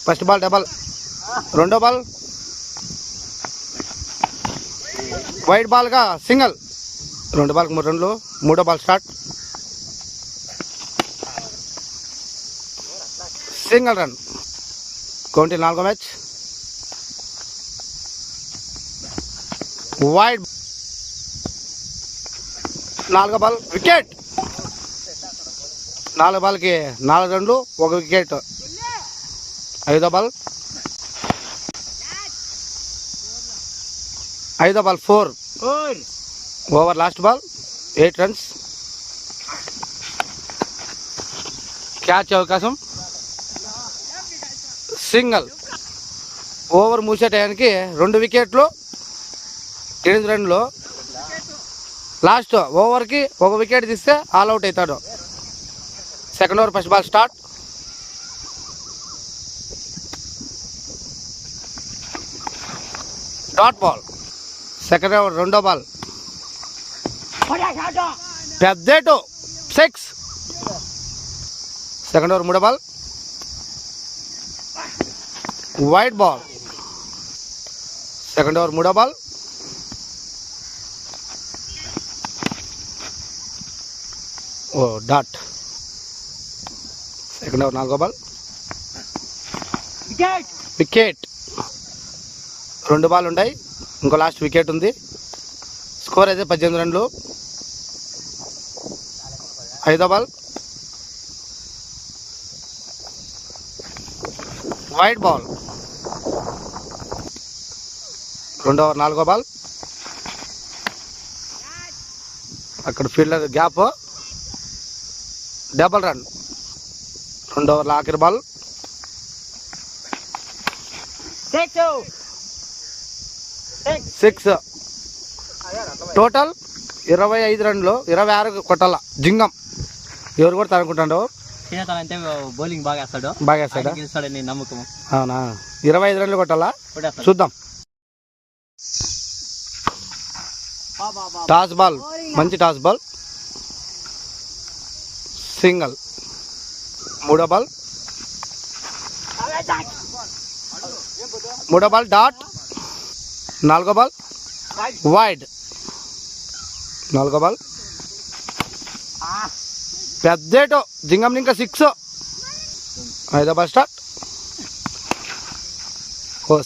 first ball double రెండో ball white ball గా single రెండు బాల్ రెండు మూడో ball start single run county నాలుగో మ్యాచ్ వైడ్ నాలుగో బాల్ వికెట్ నాలుగు బాల్కి 4 రన్లు ఒక వికెట్ ఐదో ball 4 over last ball 8 runs catch అవకాశం సింగిల్ ఓవర్ మూసే టయానికి 2 వికెట్లు 8 రన్లు లాస్ట్ ఓవర్కి ఒక వికెట్ తీస్తే ఆల్ అవుట్ అవుతాడు second over first ball start dot ball second over రెండో బాల్ పెద్దేటు 6 సెకండ్ ఓవర్ మూడో ball white ball second over మూడో బాల్ డాట్ సెకండ్ ఓవర్ నాలుగో బాల్ వికెట్ 2 బాల్ ఉన్నాయి ఇంకో లాస్ట్ వికెట్ ఉంది స్కోర్ అయితే 18 రన్లు ఐదో బాల్ వైట్ బాల్ రెండో ఓవర్ నాలుగో బాల్ అక్కడ ఫీల్డర్ గ్యాప్ డబల్ రన్ రెండో ఓవర్ల ఆఖరి బాల్ 6 టోటల్ 25 రన్లు 26 కొట్టాల జింగం ఎవరు కూడా తనుకుంటాడు బౌలింగ్ బాగా వేస్తాడా నమ్మకం అవునా 25 రన్లు కొట్టాలా చూద్దాం టాస్ బాల్ మంచి టాస్ బాల్ సింగిల్ మూడో బాల్ డాట్ నాలుగో బాల్ వైడ్ నాలుగో బాల్ పెద్దేటో జింగం ఇంకా 6 ఐదో బాల్ స్టార్ట్